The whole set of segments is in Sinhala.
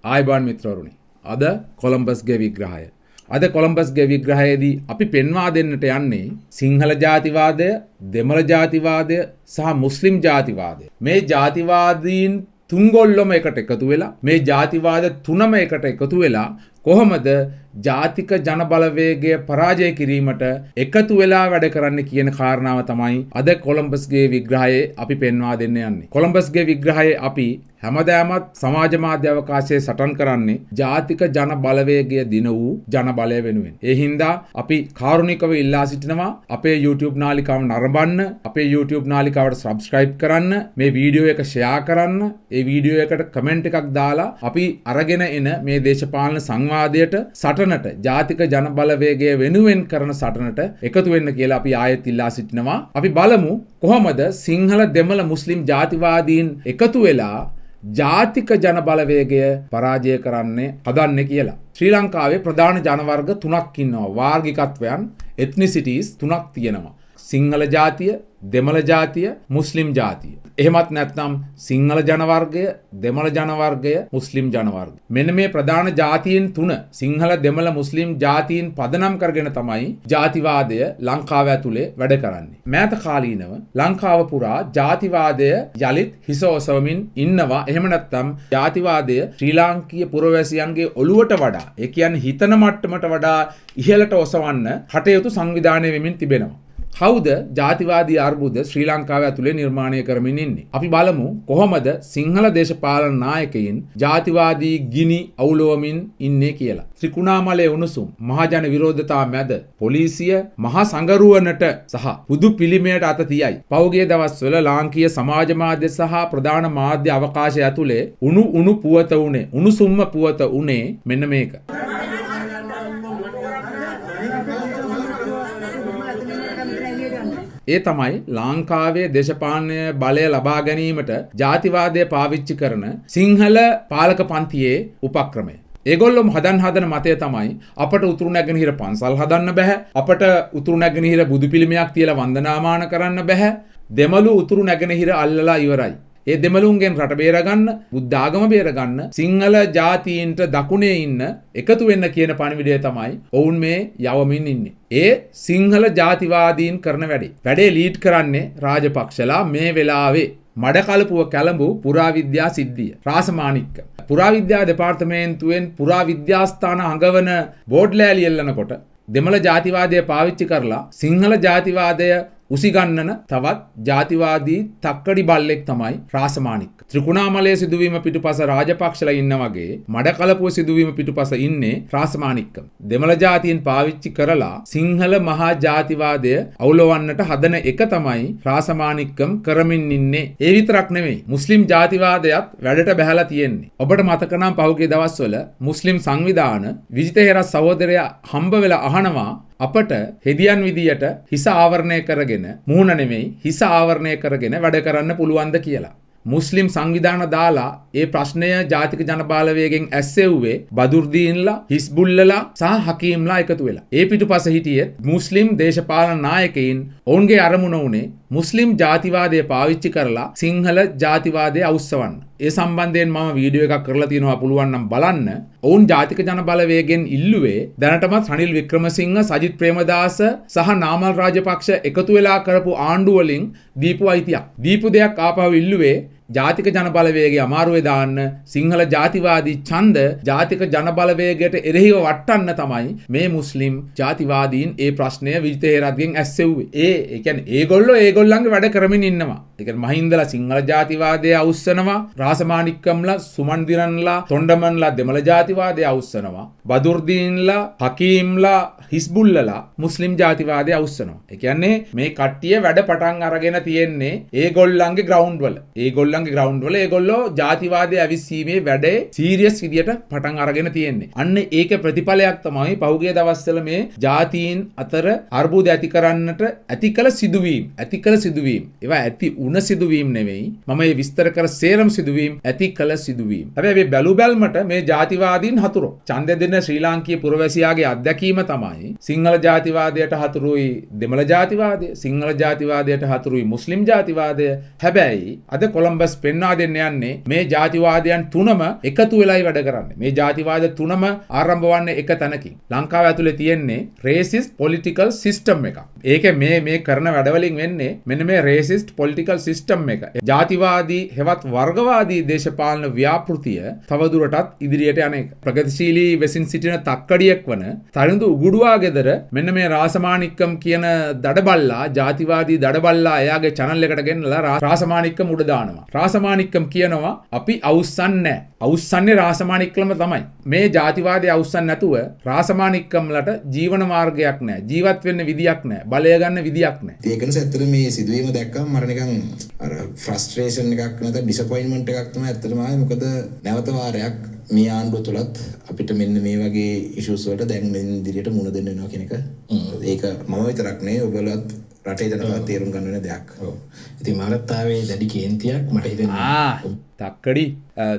ආයුබෝවන් මිත්‍රවරුනි. අද කොලම්බස්ගේ විග්‍රහය. අද කොලම්බස්ගේ විග්‍රහයේදී අපි පෙන්වා දෙන්නට යන්නේ සිංහල ජාතිවාදය, දෙමළ ජාතිවාදය සහ මුස්ලිම් ජාතිවාදය. මේ ජාතිවාදීන් තුන්ගොල්ලම එකට එකතු වෙලා මේ ජාතිවාද තුනම එකට එකතු වෙලා කොහොමද ජාතික ජන බලවේගය පරාජය කිරීමට එකතු වෙලා වැඩ කරන්න කියන කාරණාව තමයි අද කොලම්බස්ගේ විග්‍රහයේ අපි පෙන්වා දෙන්න යන්නේ. කොලම්බස්ගේ විග්‍රහයේ අපි හැමදාමත් සමාජ මාධ්‍ය අවකාශයේ සටන් කරන්නේ ජාතික ජන බලවේගය දින වූ ජන බලය වෙනුවෙන්. ඒ හින්දා අපි කාරුණිකව ඉල්ලා සිටිනවා අපේ YouTube නාලිකාව නරඹන්න, අපේ YouTube නාලිකාවට subscribe කරන්න, මේ වීඩියෝ එක share කරන්න, ඒ වීඩියෝ එකට comment එකක් දාලා අපි අරගෙන එන මේ දේශපාලන සංවාදයට සටනට ජාතික ජන බලවේගය වෙනුවෙන් කරන සටනට එකතු වෙන්න කියලා අපි ආයෙත් ඉල්ලා සිටිනවා. අපි බලමු කොහොමද සිංහල දෙමළ මුස්ලිම් ජාතිවාදීන් එකතු වෙලා ජාතික ජන බලවේගය පරාජය කරන්නේ හදන්නේ කියලා. ශ්‍රී ලංකාවේ ප්‍රධාන ජනවර්ග තුනක් ඉන්නවා. වාර්ගිකත්වයන් ethnicities තුනක් තියෙනවා. සිංහල ජාතිය, දෙමළ ජාතිය, මුස්ලිම් ජාතිය. එහෙමත් නැත්නම් සිංහල ජනවර්ගය, දෙමළ ජනවර්ගය, මුස්ලිම් ජනවර්ගය. මෙන්න මේ ප්‍රධාන ජාතීන් තුන සිංහල, දෙමළ, මුස්ලිම් ජාතීන් පදනම් කරගෙන තමයි ජාතිවාදය ලංකාව ඇතුලේ වැඩ කරන්නේ. මෑත කාලීනව ලංකාව පුරා ජාතිවාදය යලිත් හිස ඔසවමින් ඉන්නවා. එහෙම නැත්නම් ජාතිවාදය ශ්‍රී ලාංකීය පුරවැසියන්ගේ ඔළුවට වඩා, ඒ කියන්නේ හිතන මට්ටමට වඩා ඉහළට ඔසවන්න කටයුතු සංවිධානය වෙමින් තිබෙනවා. කවුද ජාතිවාදී අර්බුද ශ්‍රී ලංකාව ඇතුලේ නිර්මාණය කරමින් ඉන්නේ? අපි බලමු කොහොමද සිංහල දේශපාලන නායකයින් ජාතිවාදී ගිනි අවුලවමින් ඉන්නේ කියලා. ත්‍රිකුණාමලයේ උණුසුම්, මහජන විරෝධතා මැද පොලිසිය මහා සංගරුවනට සහ බුදු පිළිමයට අත තියයි. පෞගේ දවස්වල ලාංකීය සමාජ මාධ්‍ය සහ ප්‍රධාන මාධ්‍ය අවකාශය ඇතුලේ උණු පුවත උනේ, උණුසුම්ම පුවත උනේ මෙන්න මේක. ඒ තමයි ලංකාවේ දේශපාලන බලය ලබා ගැනීමට ජාතිවාදය පාවිච්චි කරන සිංහල පාලක පන්තියේ උපක්‍රමය. ඒගොල්ලොම හදන මතය තමයි අපට උතුරු නැගෙනහිර පන්සල් හදන්න බෑ, අපට උතුරු නැගෙනහිර බුදු පිළිමයක් තියලා වන්දනාමාන කරන්න බෑ, දෙමළු උතුරු නැගෙනහිර අල්ලලා ඉවරයි. ඒ දෙමළුන්ගෙන් රට බේරගන්න, බුද්ධ ආගම බේරගන්න සිංහල ජාතීන්ට දකුණේ ඉන්න එකතු වෙන්න කියන පණිවිඩය තමයි ඔවුන් මේ යවමින් ඉන්නේ. ඒ සිංහල ජාතිවාදීන් කරන වැඩේ ලීඩ් කරන්නේ රාජපක්ෂලා මේ වෙලාවේ. මඩකලපුව කැළඹු පුරාවිද්‍යා සිද්ධිය රාසමාණික්ක පුරාවිද්‍යා දෙපාර්තමේන්තුවෙන් පුරාවිද්‍යාස්ථාන අඟවන බෝඩ් ලෑලි එල්ලනකොට දෙමළ ජාතිවාදය පාවිච්චි කරලා සිංහල ජාතිවාදය උසිගන්නන තවත් ජාතිවාදී තක්කඩි බල්ලෙක් තමයි රාසමාණික්ක. ත්‍රිකුණාමලයේ සිදුවීම පිටුපස රාජපක්ෂලා ඉන්න වගේ මඩකලපුව සිදුවීම පිටුපස ඉන්නේ රාසමාණික්ක. දෙමළ ජාතීන් පාවිච්චි කරලා සිංහල මහා ජාතිවාදය අවුලවන්නට හදන එක තමයි රාසමාණික්කම් කරමින් ඉන්නේ. ඒ විතරක් නෙවෙයි, මුස්ලිම් ජාතිවාදයත් වැඩට බහැලා තියෙන්නේ. ඔබට මතක නම් පහුගිය දවස්වල මුස්ලිම් සංවිධාන විජිත හේරත් සහෝදරයා හම්බ වෙලා අහනවා අපට හෙදියන් විදියට හිස ආවරණය කරගෙන, මූණ නෙමෙයි හිස ආවරණය කරගෙන වැඩ කරන්න පුළුවන්ද කියලා. මුස්ලිම් සංවිධාන දාලා ඒ ප්‍රශ්නය ජාතික ජන බලවේගයෙන් ඇස්සෙව්වේ බදුර්දීන්ලා, හිස්බුල්ලලා සහ හකීම්ලා එකතු වෙලා. ඒ පිටුපස හිටියේ මුස්ලිම් දේශපාලන නායකයින්. ඔවුන්ගේ අරමුණ උනේ මුස්ලිම් ජාතිවාදය පාවිච්චි කරලා සිංහල ජාතිවාදය අවුස්සවන්න. ඒ සම්බන්ධයෙන් මම වීඩියෝ එකක් කරලා තියෙනවා, පුළුවන් නම් බලන්න. ඔවුන් ජාතික ජන බලවේගයෙන් ඉල්ලුවේ දැනටමත් රනිල් වික්‍රමසිංහ, සජිත් ප්‍රේමදාස සහ නාමල් රාජපක්ෂ එකතු වෙලා කරපු ආණ්ඩුව වලින් දීපු අයිතියක්. දීපු දෙයක් ආපහු ඉල්ලුවේ ජාතික ජන බලවේගය අමාරුවේ දාන්න, සිංහල ජාතිවාදී ඡන්ද ජාතික ජන බලවේගයට එරෙහිව වටන්න තමයි මේ මුස්ලිම් ජාතිවාදීන් ඒ ප්‍රශ්නය විජිත හේරත්ගෙන් ඇස්සෙව්වේ. ඒ කියන්නේ ඒගොල්ලන්ගේ වැඩ කරමින් ඉන්නවා. ඒ කියන්නේ මහින්දලා සිංහල ජාතිවාදය අවුස්සනවා, රාසමාණික්කම්ලා, සුමන්දිරන්ලා, තොණ්ඩමන්ලා දෙමළ ජාතිවාදය අවුස්සනවා, බදුර්දීන්ලා, හකීම්ලා, හිස්බුල්ලලා මුස්ලිම් ජාතිවාදය අවුස්සනවා. ඒ කියන්නේ මේ කට්ටිය වැඩ පටන් අරගෙන තියෙන්නේ ඒගොල්ලන්ගේ ග්‍රවුන්ඩ් වල. ඒගොල්ලෝ ජාතිවාදය ඇවිස්සීමේ වැඩේ සීරියස් විදියට පටන් අරගෙන තියෙන්නේ. අන්න ඒක ප්‍රතිඵලයක් තමයි පහුගිය දවස්වල මේ ජාතීන් අතර අර්බුද ඇති කරන්නට ඇති කළ සිදුවීම්. ඒවා ඇති උන සිදුවීම් නෙවෙයි. මම මේ විස්තර කර සේරම සිදුවීම් ඇති කළ සිදුවීම්. හැබැයි මේ බැලුබැල්මට මේ ජාතිවාදීන් හතුරු. ඡන්දය දෙන ශ්‍රී ලාංකීය පුරවැසියාගේ අත්දැකීම තමයි සිංහල ජාතිවාදයට හතුරුයි දෙමළ ජාතිවාදය, සිංහල ජාතිවාදයට හතුරුයි මුස්ලිම් ජාතිවාදය. හැබැයි අද කොළඹ සිලබස් පෙන්වා දෙන්න යන්නේ මේ ජාතිවාදයන් තුනම එකතු වෙලායි වැඩ කරන්නේ. මේ ජාතිවාද තුනම ආරම්භ වන්නේ එක තැනකින්. ලංකාව ඇතුලේ තියෙන්නේ රේසිස්ට් පොලිටිකල් සිස්ටම් එකක්. ඒකේ මේ කරන වැඩවලින් වෙන්නේ මෙන්න මේ රේසිස්ට් පොලිටිකල් සිස්ටම් එක. ජාතිවාදී හෙවත් වර්ගවාදී දේශපාලන ව්‍යාපෘතිය තවදුරටත් ඉදිරියට යන එක. ප්‍රගතිශීලී වෙසින් සිටින තක්කඩියෙක් වන තරිඳු උගුඩුවා ගෙදර මෙන්න මේ රාසමාණික්කම් කියන දඩබල්ලා ජාතිවාදී දඩබල්ලා එයාගේ channel එකට ගෙන්නලා රාසමාණික්කම් උඩ දානවා. රාසමාණික්කම් කියනවා අපි අවුස්සන්නේ නැහැ. අවුස්සන්නේ රාසමාණික්කම තමයි. මේ ජාතිවාදී අවුස්සන්නේ නැතුව රාසමාණික්කම්ලට ජීවන මාර්ගයක් නැහැ. ජීවත් වෙන්න විදියක් නැහැ. බලය ගන්න විදියක් නැහැ. ඒක නිසා ඇත්තට මේ සිදුවීම දැක්කම මර නිකන් අර ෆ්‍රස්ට්‍රේෂන් එකක් නැත්නම් ඩිසපොයින්ට්මන්ට් එකක් තමයි ඇත්තටම ආවේ. මොකද නැවත වාරයක් මේ ආණ්ඩුව තුලත් අපිට මෙන්න මේ වගේ ඉෂුස් වලට දැන් මෙන්න ඉදිරියට මුහුණ දෙන්න වෙනවා කියන එක. ඒක මම විතරක් නෙවෙයි ඔයගොල්ලොත් රටේ ජනතාව තේරුම් ගන්න වෙන දෙයක්. ඔව්. ඉතින් මාරත්තාවේ දැඩි කේන්තියක් මට හිතෙනවා. තක්කඩි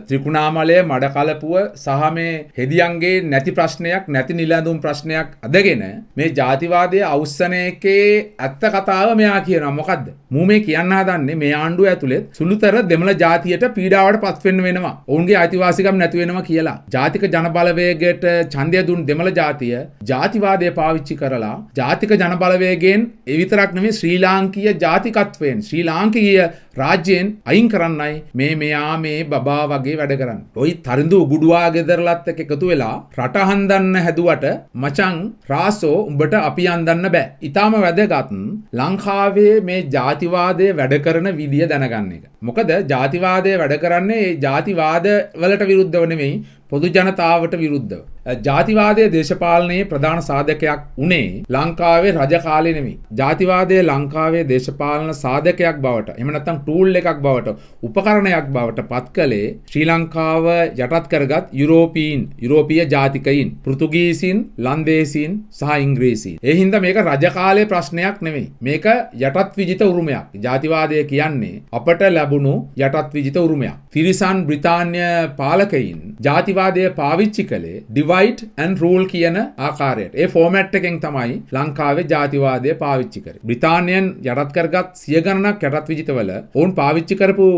ත්‍රිකුණාමලය මඩ කලපුව සහ මේ හෙදියන්ගේ නැති ප්‍රශ්නයක් නැති නිලැඳුම් ප්‍රශ්නයක් අදගෙන මේ ජාතිවාදයේ අවුස්සන එකේ ඇත්ත කතාව මෙයා කියනවා. මොකද්ද? මූ මේ කියන්න හදන්නේ මේ ආණ්ඩුව ඇතුළේ සුළුතර දෙමළ ජාතියට පීඩාවට පත් වෙන්න වෙනවා. ඔවුන්ගේ අයිතිවාසිකම් නැති වෙනවා කියලා. ජාතික ජනබලවේගයට ඡන්දය දුන් දෙමළ ජාතිය ජාතිවාදය පාවිච්චි කරලා ජාතික ජනබලවේගයෙන් ඒ විතරක් නෙමෙයි ශ්‍රී ලාංකීය ජාතිකත්වයෙන් ශ්‍රී ලාංකීය රාජ්‍යයෙන් අයින් කරන්නයි මෙයා මේ බබා වගේ වැඩ කරන්නේ. ඔයි තරිඳු උගුඩුවා ගෙදරලත් එක්ක එකතු වෙලා රට හන්දන්න හැදුවට මචං රාසෝ උඹට අපි හන්දන්න බෑ. ඊටාම වැදගත් ලංකාවේ මේ ජාතිවාදයේ වැඩ කරන විදිය දැනගන්න එක. මොකද ජාතිවාදයේ වැඩ කරන්නේ ජාතිවාද වලට විරුද්ධව නෙමෙයි පොදු ජනතාවට විරුද්ධව. ජාතිවාදයේ දේශපාලනයේ ප්‍රධාන සාධකයක් උනේ ලංකාවේ රජ කාලේ නෙමෙයි. ජාතිවාදයේ ලංකාවේ දේශපාලන සාධකයක් බවට එහෙම නැත්නම් ටූල් එකක් බවට උපකරණයක් බවට පත් කළේ ශ්‍රී ලංකාව යටත් කරගත් යුරෝපීය ජාතිකයින් පෘතුගීසින් ලන්දේසීන් සහ ඉංග්‍රීසීන්. ඒ හින්දා මේක රජ කාලේ ප්‍රශ්නයක් නෙමෙයි. මේක යටත් විජිත උරුමයක්. ජාතිවාදය කියන්නේ අපට ලැබුණු යටත් විජිත උරුමයක්. තිරිසන් බ්‍රිතාන්‍ය පාලකයින් ජාතිවාදය පාවිච්චි කළේ divide and rule කියන ආකාරයට. ඒ ෆෝමැට් එකෙන් තමයි ලංකාවේ ජාතිවාදය පාවිච්චි කරේ. බ්‍රිතාන්‍යයන් යටත් කරගත් සිය ගණනක් යටත් විජිතවල ඔවුන් පාවිච්චි කරපු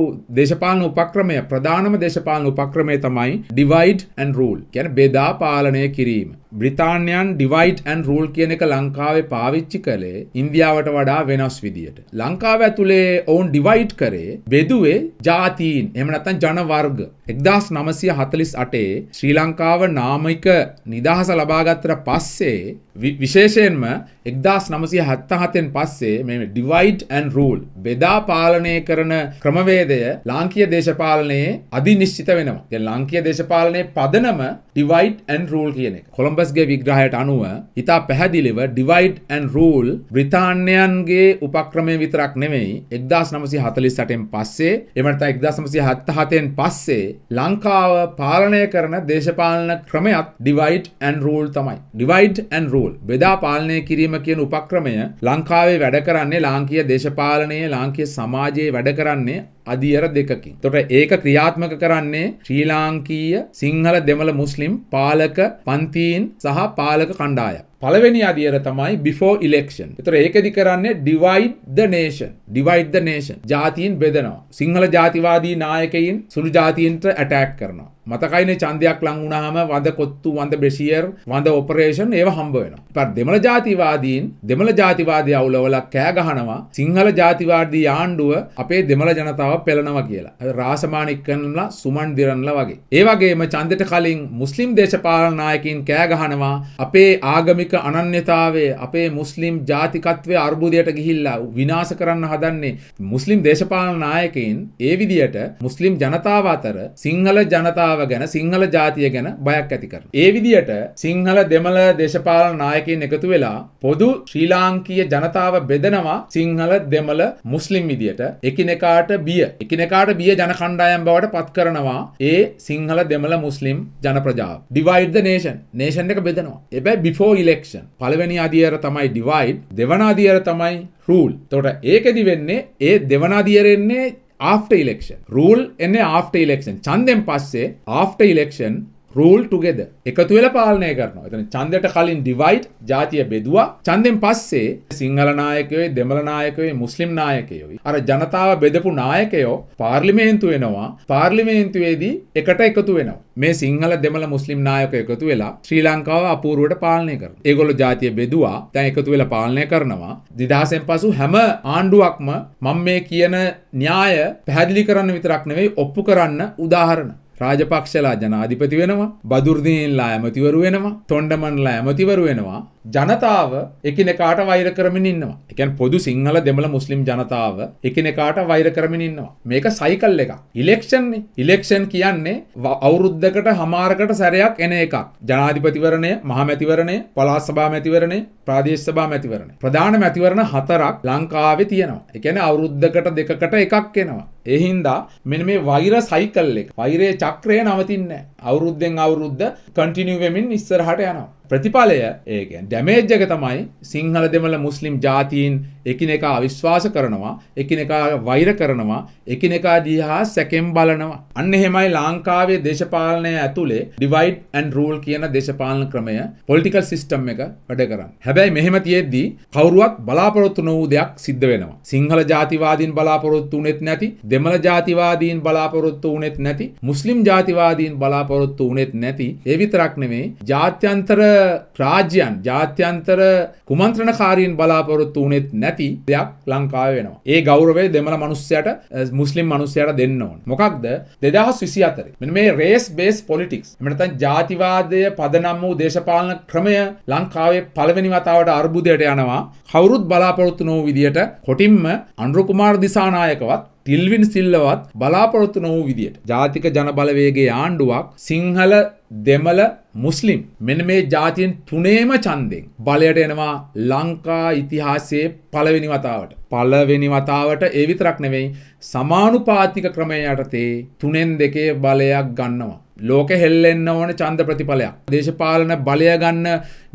දේශපාලන උපක්‍රමය ප්‍රධානම දේශපාලන උපක්‍රමය තමයි divide and rule. කියන්නේ බෙදා පාලනය කිරීම. බ්‍රිතාන්‍යයන් divide and rule කියන එක ලංකාවේ පාවිච්චි කළේ ඉන්දියාවට වඩා වෙනස් විදියට. ලංකාව ඇතුලේ ඔවුන් divide කරේ බෙදුවේ ජාතීන් එහෙම නැත්නම් ජන වර්ග. 1948 ශ්‍රී ලංකාව නාමික නිදහස ලබා ගත්තට පස්සේ විශේෂයෙන්ම 1977න් පස්සේ මේ divide and rule බෙදා පාලනය කරන ක්‍රමවේදය ලාංකීය දේශපාලනයේ අධිනිශ්චිත වෙනවා. දැන් ලාංකීය දේශපාලනයේ පදනම divide and rule කියන එක. කොලම්බස්ගේ විග්‍රහයට අනුව ඉතා පැහැදිලිව divide and rule බ්‍රිතාන්‍යයන්ගේ උපක්‍රමය විතරක් නෙමෙයි 1948න් පස්සේ එහෙම නැත්නම් 1977න් පස්සේ ලංකාව පාලනය කරන දේශපාලන ක්‍රමයක් divide and rule තමයි. divide and rule බෙදා පාලනය කිරීම කියන උපක්‍රමය ලංකාවේ වැඩ කරන්නේ ලාංකීය දේශපාලනයේ ලාංකීය සමාජයේ වැඩ කරන්නේ අධියර දෙකකින්. එතකොට ඒක ක්‍රියාත්මක කරන්නේ ශ්‍රී ලාංකීය සිංහල දෙමළ මුස්ලිම් පාලක පන්තීන් සහ පාලක කණ්ඩායම්. පළවෙනි අධියර තමයි before election. එතකොට ඒකෙදි කරන්නේ divide the nation. divide the nation. ජාතීන් බෙදනවා. සිංහල ජාතිවාදී නායකයින් සුළු ජාතීන්ට ඇටැක් කරනවා. මතකයිනේ ඡන්දයක් ලං වුණාම වඳ කොත්තු වඳ බෙෂියර් වඳ ඔපරේෂන් ඒව හම්බ වෙනවා. ඊපස් දෙමළ ජාතිවාදී අවුලවල කෑ ගහනවා සිංහල ජාතිවාදී ආණ්ඩුව අපේ දෙමළ ජනතාව පෙළනවා කියලා. රාසමාණික්කන්ලා සුමන් දිරන්ලා වගේ. ඒ වගේම ඡන්දෙට කලින් මුස්ලිම් දේශපාලන නායකින් කෑ ගහනවා අපේ ආගමික අනන්‍යතාවයේ අපේ මුස්ලිම් ජාතිකත්වයේ අර්බුදයට ගිහිල්ලා විනාශ කරන්න හදන්නේ මුස්ලිම් දේශපාලන නායකයින් ඒ විදියට මුස්ලිම් ජනතාව අතර සිංහල ජනතාව ගැන සිංහල ජාතිය ගැන බයක් ඇති කරනවා. ඒ විදියට සිංහල දෙමළ දේශපාලන නායකයින් එකතු වෙලා පොදු ශ්‍රී ලාංකීය ජනතාව බෙදනවා සිංහල දෙමළ මුස්ලිම් විදියට එකිනෙකාට බිය ජන කණ්ඩායම් බවට පත් කරනවා ඒ සිංහල දෙමළ මුස්ලිම් ජන ප්‍රජාව. divide the nation එක බෙදනවා. හැබැයි before election පළවෙනි අධියර තමයි divide, දෙවන අධියර තමයි rule. එතකොට ඒකෙදි වෙන්නේ ඒ දෙවන අධියරෙන්නේ after election. rule එන්නේ after election. ඡන්දෙන් පස්සේ after election rule together. එකතු වෙලා පාලනය කරනවා. එතන ඡන්දයට කලින් divide ජාතිය බෙදුවා. ඡන්දෙන් පස්සේ සිංහල නායකයෝ, දෙමළ නායකයෝ, මුස්ලිම් නායකයෝ අර ජනතාව බෙදපු නායකයෝ පාර්ලිමේන්තු වෙනවා. පාර්ලිමේන්තුවේදී එකට එකතු වෙනවා. මේ සිංහල දෙමළ මුස්ලිම් නායකයෝ එකතු වෙලා ශ්‍රී ලංකාව අපූර්වට පාලනය කරනවා. ඒගොල්ලෝ ජාතිය බෙදුවා. දැන් එකතු වෙලා පාලනය කරනවා. 2000න් පසු හැම ආණ්ඩුවක්ම මම මේ කියන න්‍යාය පැහැදිලි කරන්න විතරක් නෙවෙයි ඔප්පු කරන්න උදාහරණ. රාජපක්ෂලා ජනාධිපති වෙනවා, බදුර්දීන්ලා ඇමතිවරු වෙනවා, තොණ්ඩමන්ලා ඇමතිවරු වෙනවා. ජනතාව එකිනෙකාට වෛර කරමින් ඉන්නවා. ඒ කියන්නේ පොදු සිංහල දෙමළ මුස්ලිම් ජනතාව එකිනෙකාට වෛර කරමින් ඉන්නවා. මේක සයිකල් එකක්. ඉලෙක්ෂන් නේ. ඉලෙක්ෂන් කියන්නේ අවුරුද්දකට හමාරකට සැරයක් එන එකක්. ජනාධිපතිවරණය, මහමැතිවරණය, පළාත් සභා මැතිවරණය, ප්‍රාදේශ සභා මැතිවරණය. ප්‍රධාන මැතිවරණ 4ක් ලංකාවේ තියෙනවා. ඒ කියන්නේ අවුරුද්දකට දෙකකට එකක් එනවා. ඒ හින්දා මෙන්න මේ වෛර සයිකල් එක, වෛරයේ චක්‍රය නවතින්නේ නැහැ. අවුරුද්දෙන් අවුරුද්ද කන්ටිනියු වෙමින් ඉස්සරහට යනවා. ප්‍රතිඵලය ඒ කියන්නේ ඩැමේජ් එක තමයි සිංහල දෙමළ මුස්ලිම් ජාතීන් එකිනෙකා අවිශ්වාස කරනවා, එකිනෙකා වෛර කරනවා, එකිනෙකා දිහා සැකෙන් බලනවා. අන්න එහෙමයි ලංකාවේ දේශපාලනය ඇතුලේ divide and rule කියන දේශපාලන ක්‍රමය, political system එක වැඩ කරන්නේ. හැබැයි මෙහෙම තියෙද්දි කවුරුවත් බලාපොරොත්තු නොවූ දෙයක් සිද්ධ වෙනවා. සිංහල ජාතිවාදීන් බලාපොරොත්තු වුනේත් නැති, දෙමළ ජාතිවාදීන් බලාපොරොත්තු වුනේත් නැති, මුස්ලිම් ජාතිවාදීන් බලාපොරොත්තු වුනේත් නැති. ඒ විතරක් නෙමෙයි ජාත්‍යන්තර රාජ්‍යයන්, ජාත්‍යන්තර කුමන්ත්‍රණකාරීන් බලාපොරොත්තු වුනේත් නැති දෙයක් ලංකාවේ වෙනවා. ඒ ගෞරවය දෙමළ මිනිස්සයාට, මුස්ලිම් මිනිස්සයාට දෙන්න ඕන. මොකක්ද? 2024 මෙන්න මේ race based politics, එහෙම නැත්නම් ජාතිවාදය පදනම් වූ දේශපාලන ක්‍රමය ලංකාවේ පළවෙනි වතාවට අර්බුදයට යනවා. කවුරුත් බලාපොරොත්තු නොවූ විදියට කොටින්ම අනුර කුමාර දිසානායකවත් ටිල්වින් සිල්ලවත් බලාපොරොත්තු නොවූ විදියට ජාතික ජන බලවේගයේ ආණ්ඩුවක් සිංහල, දෙමළ, මුස්ලිම් මෙන්න මේ ජාතීන් තුනේම ඡන්දෙන් බලයට එනවා ලංකා ඉතිහාසයේ පළවෙනි වතාවට. පළවෙනි වතාවට ඒ විතරක් නෙවෙයි සමානුපාතික ක්‍රමය යටතේ 3/2 බලයක් ගන්නවා. ලෝකෙ හෙල්ලෙන්න ඕන ඡන්ද ප්‍රතිඵලයක්. දේශපාලන බලය ගන්න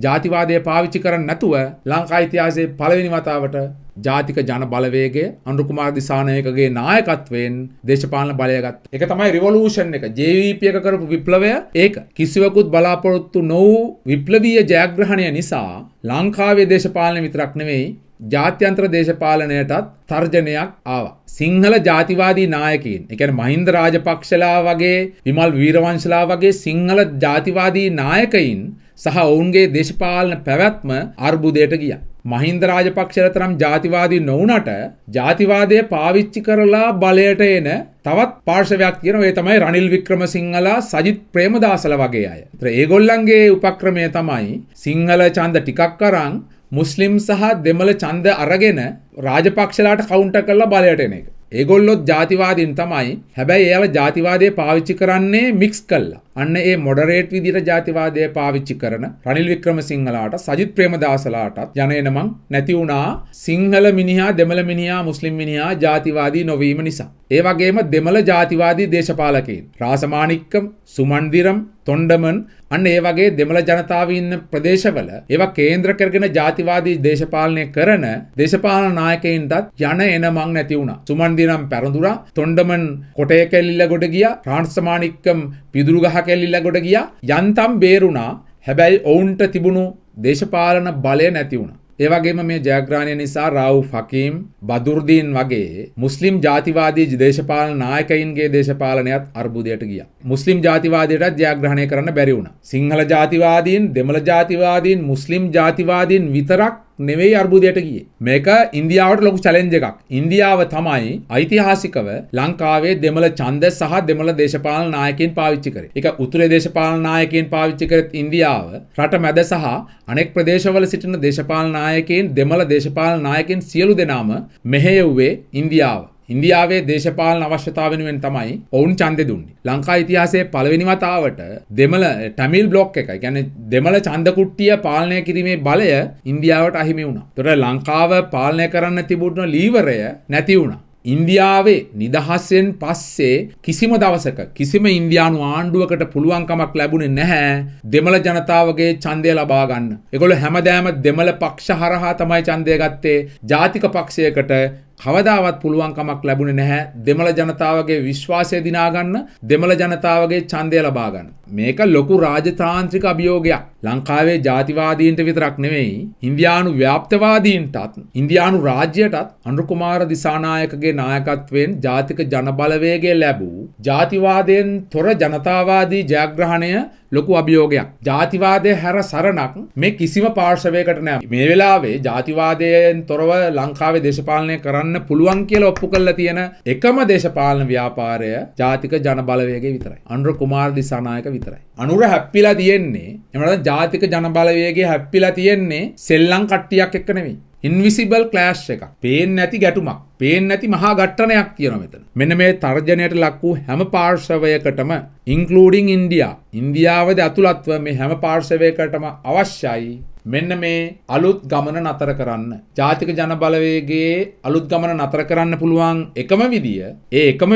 ජාතිවාදය පාවිච්චි කරන්නේ නැතුව ලංකා ඉතිහාසයේ පළවෙනි වතාවට ජාතික ජන බලවේගය අනුර කුමාර දිසානායකගේ නායකත්වයෙන් දේශපාලන බලය ගත්තා. ඒක තමයි රිවොලූෂන් එක. JVP එක කරපු විප්ලවය ඒක. කිසිවකුත් බලාපොරොත්තු නොවූ විප්ලවීය ජයග්‍රහණය නිසා ලංකාවේ දේශපාලනය විතරක් නෙවෙයි ජාත්‍යන්තර දේශපාලනයටත් තර්ජනයක් ආවා. සිංහල ජාතිවාදී නායකයින්, ඒ කියන්නේ මහින්ද රාජපක්ෂලා වගේ, විමල් වීරවංශලා වගේ සිංහල ජාතිවාදී නායකයින් සහ ඔවුන්ගේ දේශපාලන පැවැත්ම අර්බුදයට ගියා. මහින්ද රාජපක්ෂලා තරම් ජාතිවාදී නොවුනට ජාතිවාදය පාවිච්චි කරලා බලයට එන තවත් පාර්ශවයක් තියෙනවා. ඒ තමයි රනිල් වික්‍රමසිංහලා, සජිත් ප්‍රේමදාසලා වගේ අය. ඒතර ඒගොල්ලන්ගේ උපක්‍රමය තමයි සිංහල ඡන්ද ටිකක් අරන් මුස්ලිම් සහ දෙමළ ඡන්ද අරගෙන රාජපක්ෂලාට කවුන්ටර් කරලා බලයට එන එක. ඒගොල්ලොත් ජාතිවාදීන් තමයි. හැබැයි එයාලා ජාතිවාදය පාවිච්චි කරන්නේ මික්ස් කළා. අන්න ඒ මොඩරේට් විදිහට ජාතිවාදය පාවිච්චි කරන රනිල් වික්‍රමසිංහලාට, සජිත් ප්‍රේමදාසලාටත් යන එනමං නැති වුණා සිංහල මිනිහා, දෙමළ මිනිහා, මුස්ලිම් මිනිහා ජාතිවාදී නොවීම නිසා. ඒ වගේම දෙමළ ජාතිවාදී දේශපාලකයින් රාසමාණික්කම්, සුමන්දිරම්, තොණ්ඩමන් අන්න ඒ වගේ දෙමළ ජනතාව ඉන්න ප්‍රදේශවල ඒවා කේන්ද්‍ර කරගෙන ජාතිවාදී දේශපාලනය කරන දේශපාලන නායකයින්ටත් යන එනමං නැති වුණා. සුමන්දිරම් පැරඳුරා, තොණ්ඩමන් කොටය කැලිල්ල ගොඩ ගියා, රාසමාණික්කම් පිදුරු ගහ කැලිල්ල ගොඩ ගියා. යන්තම් බේරුණා. හැබැයි ඔවුන්ට තිබුණු දේශපාලන බලය නැති වුණා. ඒ වගේම මේ ජයග්‍රහණය නිසා රාවුෆ් හකීම්, බදුර්දීන් වගේ මුස්ලිම් ජාතිවාදී දේශපාලන නායකයින්ගේ දේශපාලනයත් අර්බුදයට ගියා. මුස්ලිම් ජාතිවාදයටත් ජයග්‍රහණය කරන්න බැරි වුණා. සිංහල ජාතිවාදීන්, දෙමළ ජාතිවාදීන්, මුස්ලිම් ජාතිවාදීන් විතරක් නෙවෙයි අර්බුදයට ගියේ. මේක ඉන්දියාවට ලොකු චැලෙන්ජ් එකක්. ඉන්දියාව තමයි ඓතිහාසිකව ලංකාවේ දෙමළ ඡන්ද සහ දෙමළ දේශපාලන නායකයින් පාවිච්චි කරේ. ඒක උතුරේ දේශපාලන නායකයින් පාවිච්චි කරත් ඉන්දියාව රට මැද සහ අනෙක් ප්‍රදේශවල සිටින දේශපාලන නායකයින්, දෙමළ දේශපාලන නායකයින් සියලු දෙනාම මෙහෙයුවේ ඉන්දියාව. ඉන්දියාවේ දේශපාලන අවශ්‍යතාව වෙනුවෙන් තමයි ඔවුන් ඡන්දෙ දුන්නේ. ලංකා ඉතිහාසයේ පළවෙනි වතාවට දෙමළ ටැමිල් බ්ලොක් එක, කියන්නේ දෙමළ ඡන්ද කුට්ටිය පාලනය කිරීමේ බලය ඉන්දියාවට අහිමි වුණා. ඒතර ලංකාව පාලනය කරන්න තිබුණු ලීවරය නැති වුණා. ඉන්දියාවේ නිදහසෙන් පස්සේ කිසිම දවසක කිසිම ඉන්දියානු ආණ්ඩුවකට පුළුවන්කමක් ලැබුණේ නැහැ දෙමළ ජනතාවගේ ඡන්දය ලබා ගන්න. ඒගොල්ලෝ හැමදාම දෙමළ පක්ෂ හරහා තමයි ඡන්දය ගත්තේ. ජාතික පක්ෂයකට කවදාවත් පුළුවන්කමක් ලැබුණේ නැහැ දෙමළ ජනතාවගේ විශ්වාසය දිනා ගන්න, දෙමළ ජනතාවගේ ඡන්දය ලබා ගන්න. මේක ලොකු රාජතාන්ත්‍රික අභියෝගයක්. ලංකාවේ ජාතිවාදීන්ට විතරක් නෙවෙයි, ඉන්දියානු ව්‍යාප්තවාදීන්ටත්, ඉන්දියානු රාජ්‍යයටත් අනුර කුමාර දිසානායකගේ නායකත්වයෙන් ජාතික ජනබලවේගය ලැබූ ජාතිවාදයෙන් තොර ජනතාවාදී ජයග්‍රහණය ලොකු අභියෝගයක්. ජාතිවාදය හැර සරණක් මේ කිසිම පාර්ශවයකට නැහැ. මේ වෙලාවේ ජාතිවාදයෙන් තොරව ලංකාවේ දේශපාලනය කරන්න පුළුවන් කියලා ඔප්පු කරලා තියෙන එකම දේශපාලන ව්‍යාපාරය ජාතික ජනබලවේගය විතරයි. අනුර කුමාර දිසානායක විතරයි. අනුර හැප්පිලා තියෙන්නේ, එහෙම නැත්නම් ජාතික ජනබලවේගය හැප්පිලා තියෙන්නේ සෙල්ලම් කට්ටියක් එක්ක නෙවෙයි. ඉන්විසිබල් ක්ලෑෂ් එකක්. පේන්නේ නැති ගැටුමක්. පේන්නේ නැති මහා ඝට්ටනයක් කියනවා මෙතන. මෙන්න මේ තර්ජනයට ලක් වූ හැම පාර්ශවයකටම including India, ඉන්දියාවද ඇතුළත්ව මේ හැම පාර්ශවයකටම අවශ්‍යයි මෙන්න මේ අලුත් ගමන නතර කරන්න. ජාතික ජනබලවේගයේ අලුත් ගමන නතර කරන්න පුළුවන් එකම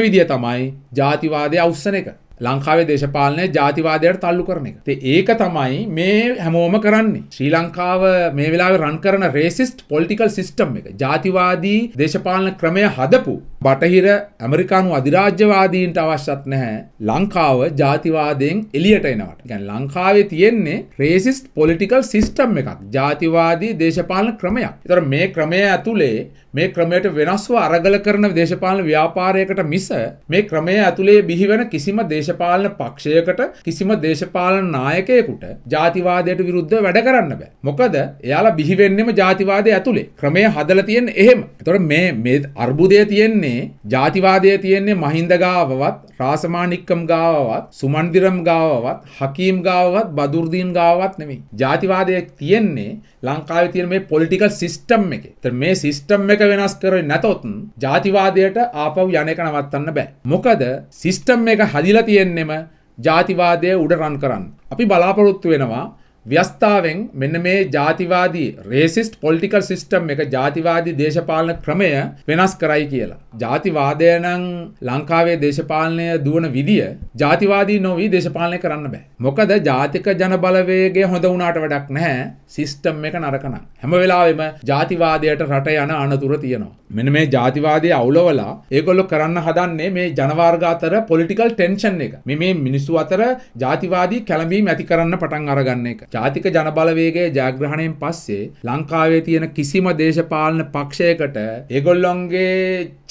විදිය තමයි ජාතිවාදය අවුස්සන එක. ලංකාවේ දේශපාලනය ජාතිවාදයට තල්ලු කරන එක. ඒක තමයි මේ හැමෝම කරන්නේ. ශ්‍රී ලංකාව මේ වෙලාවේ රන් කරන රේසිස්ට් පොලිටිකල් සිස්ටම් එක. ජාතිවාදී දේශපාලන ක්‍රමය හදපු බටහිර ඇමරිකානු අධිරාජ්‍යවාදීන්ට අවශ්‍යත් නැහැ ලංකාව ජාතිවාදයෙන් එළියට එනවට. කියන්නේ ලංකාවේ තියෙන්නේ රේසිස්ට් පොලිටිකල් සිස්ටම් එකක්. ජාතිවාදී දේශපාලන ක්‍රමයක්. ඒතර මේ ක්‍රමය ඇතුලේ මේ ක්‍රමයට වෙනස්ව අරගල කරන දේශපාලන ව්‍යාපාරයකට මිස මේ ක්‍රමය ඇතුලේ බිහිවෙන කිසිම දේශපාලන පක්ෂයකට, කිසිම දේශපාලන නායකයෙකුට ජාතිවාදයට විරුද්ධව වැඩ කරන්න බෑ. මොකද එයාලා බිහි වෙන්නෙම ජාතිවාදය ඇතුලේ. ක්‍රමය හදලා තියෙන්නේ එහෙම. ඒතකොට මේ අර්බුදය තියෙන්නේ ජාතිවාදය තියෙන්නේ මහින්ද ගාවවත්, රාසමානික්කම් ගාවවත්, සුමන්දිරම් ගාවවත්, හකීම් ගාවවත්, බදුර්දීන් ගාවවත් නෙමෙයි. ජාතිවාදය තියෙන්නේ ලංකාවේ තියෙන මේ පොලිටිකල් සිස්ටම් එකේ. ඒතර මේ සිස්ටම් එක වෙනස් කරේ නැතොත් ජාතිවාදයට ආපහු යන එක නවත්තන්න බෑ. මොකද සිස්ටම් එක හදිලා තියෙන්නෙම ජාතිවාදය උඩ රන් කරන්න. අපි බලාපොරොත්තු වෙනවා ව්‍යස්තාවෙන් මෙන්න මේ ජාතිවාදී රේසිස්ට් පොලිටිකල් සිස්ටම් එක, ජාතිවාදී දේශපාලන ක්‍රමය වෙනස් කරයි කියලා. ජාතිවාදය නම් ලංකාවේ දේශපාලනය දුවන විදිය ජාතිවාදී නොවි දේශපාලනය කරන්න බෑ. මොකද ජාතික ජනබලවේගය හොඳ වුණාට වැඩක් නැහැ. සිස්ටම් එක නරක නම් හැම වෙලාවෙම ජාතිවාදයට රට යන අනතුරු තියෙනවා. මෙන්න මේ ජාතිවාදයේ අවුලවලා ඒගොල්ලෝ කරන්න හදන්නේ මේ ජනවර්ග අතර පොලිටිකල් ටෙන්ෂන් එක. මේ මිනිස්සු අතර ජාතිවාදී කැළඹීම් ඇති කරන්න පටන් අරගන්න එක. ජාතික ජනබලවේගයේ ජයග්‍රහණයෙන් පස්සේ ලංකාවේ තියෙන කිසිම දේශපාලන පක්ෂයකට ඒගොල්ලොන්ගේ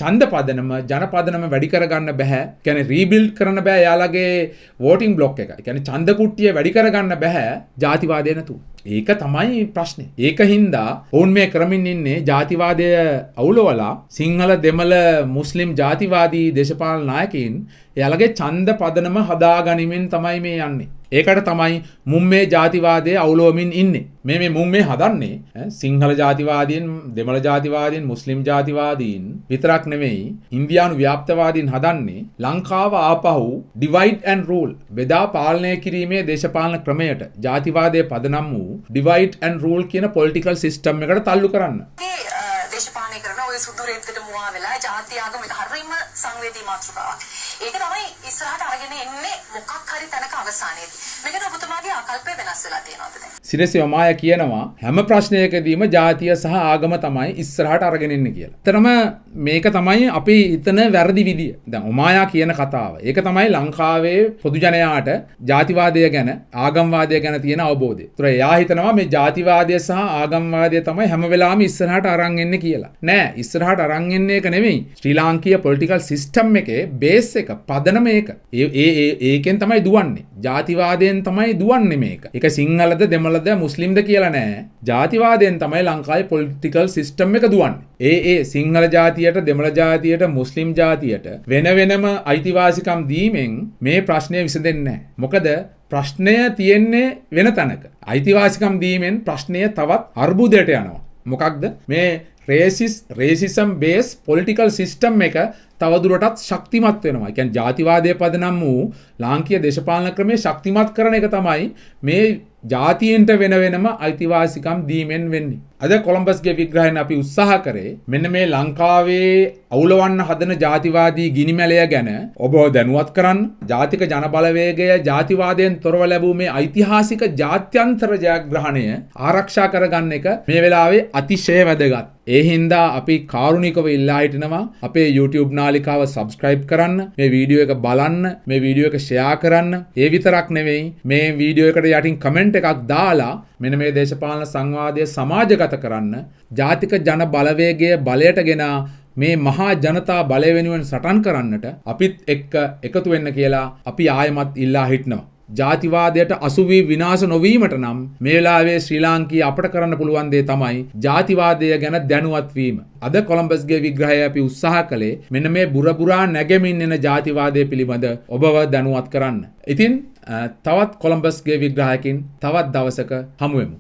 ඡන්ද පදනම, ජන පදනම වැඩි කරගන්න බෑ. කියන්නේ රීබිල්ඩ් කරන්න බෑ යාළගේ වෝටින් බ්ලොක් එක. කියන්නේ ඡන්ද කුට්ටිය වැඩි කරගන්න බෑ ජාතිවාදය නැතුව. ඒක තමයි ප්‍රශ්නේ. ඒක හින්දා ඔවුන් මේ කරමින් ඉන්නේ ජාතිවාදය අවුලවලා සිංහල, දෙමළ, මුස්ලිම් ජාතිවාදී දේශපාලන නායකයින් එයාලගේ ඡන්ද පදනම හදාගනිමින් තමයි මේ යන්නේ. ඒකට තමයි මුම් මේ ජාතිවාදයේ අවුලවමින් ඉන්නේ. මේ මුම් මේ හදන්නේ සිංහල ජාතිවාදීන්, දෙමළ ජාතිවාදීන්, මුස්ලිම් ජාතිවාදීන් විතරක් නෙමෙයි, ඉන්දියානු ව්‍යාප්තවාදීන් හදන්නේ ලංකාව ආපහු divide and rule, බෙදා පාලනය කිරීමේ දේශපාලන ක්‍රමයට, ජාතිවාදයේ පදනම් වූ divide and rule කියන පොලිටිකල් සිස්ටම් එකට තල්ලු කරන්න. දේශපාලනය කරන ඔය සුදු රෙද්දට මුවා වෙලා ජාති ආගම එක හරියම සංවේදී මාතෘකාවක්. ඒක තමයි ඉස්සරහට අරගෙන එන්නේ මොකක් හරි තැනක අවසානයේදී. මේකට ඔබතුමාගේ ආකල්පය වෙනස් වෙලා තියෙනවද දැන්? සිරසි ඔමාය කියනවා හැම ප්‍රශ්නයකදීම ජාතිය සහ ආගම තමයි ඉස්සරහට අරගෙන එන්නේ කියලා. ඇත්තටම මේක තමයි අපි හිතන වැරදි විදිය. දැන් ඔමායා කියන කතාව. ඒක තමයි ලංකාවේ පොදු ජනයාට ජාතිවාදය ගැන, ආගම්වාදය ගැන තියෙන අවබෝධය. ඒතර එයා හිතනවා මේ ජාතිවාදය සහ ආගම්වාදය තමයි හැම වෙලාවෙම ඉස්සරහට අරන් එන්නේ කියලා. නෑ, ඉස්සරහට අරන් එන්නේ ඒක නෙමෙයි. ශ්‍රී ලාංකීය පොලිටිකල් සිස්ටම් එකේ බේස් එක, පදනම ඒක. ඒකෙන් තමයි දුවන්නේ. ජාතිවාදයෙන් තමයි දුවන්නේ මේක. ඒක සිංහලද, දෙමළද, මුස්ලිම්ද කියලා නෑ. ජාතිවාදයෙන් තමයි ලංකාවේ පොලිටිකල් සිස්ටම් එක දුවන්නේ. ඒ සිංහල ජාතියට, දෙමළ ජාතියට, මුස්ලිම් ජාතියට වෙන වෙනම අයිතිවාසිකම් දීමෙන් මේ ප්‍රශ්නය විසඳෙන්නේ නැහැ. මොකද ප්‍රශ්නය තියෙන්නේ වෙන තැනක. අයිතිවාසිකම් දීමෙන් ප්‍රශ්නය තවත් අර්බුදයට යනවා. මොකක්ද? මේ රේසිසම් බේස් පොලිටිකල් සිස්ටම් එක තවදුරටත් ශක්තිමත් වෙනවා. ඒ කියන්නේ ජාතිවාදයේ පදනම් වූ ලාංකීය දේශපාලන ක්‍රමයේ ශක්තිමත් කරන එක තමයි මේ ජාතියෙන්ට වෙන වෙනම අයිතිවාසිකම් දීමෙන් වෙන්නේ. අද කොළඹස්ගේ විග්‍රහයෙන් අපි උත්සාහ කරේ මෙන්න මේ ලංකාවේ අවුලවන්න හදන ජාතිවාදී ගිනිමැලය ගැන ඔබ දැනුවත් කරන්න. ජාතික ජනබලවේගය ජාතිවාදයෙන් තොරව ලැබූ මේ ඓතිහාසික ජාත්‍යන්තර ජයග්‍රහණය ආරක්ෂා කරගන්න එක මේ වෙලාවේ අතිශය වැදගත්. ඒ හින්දා අපි කාරුණිකව ඉල්ලා හිටිනවා අපේ YouTube නාලිකාව subscribe කරන්න, මේ වීඩියෝ එක බලන්න, මේ වීඩියෝ එක share කරන්න. ඒ විතරක් නෙවෙයි මේ වීඩියෝ එකට යටින් comment එකක් දාලා මෙන්න මේ දේශපාලන සංවාදය සමාජගත කරන්න, ජාතික ජන බලවේගය බලයට ගෙන මේ මහා ජනතා බලය වෙනුවෙන් සටන් කරන්නට අපිත් එක්ක එකතු වෙන්න කියලා අපි ආයමත් ඉල්ලා හිටනවා. ජාතිවාදයට අසු වී විනාශ නොවීමට නම් මේ වෙලාවේ ශ්‍රී ලාංකීය අපට කරන්න පුළුවන් දේ තමයි ජාතිවාදය ගැන දැනුවත් වීම. අද කොළඹස්ගේ විග්‍රහය අපි උත්සාහ කළේ මෙන්න මේ බුරබුරා නැගෙමින් එන ජාතිවාදය පිළිබඳ ඔබව දැනුවත් කරන්න. ඉතින් තවත් කොළඹස්ගේ විග්‍රහයකින් තවත් දවසක හමු වෙමු.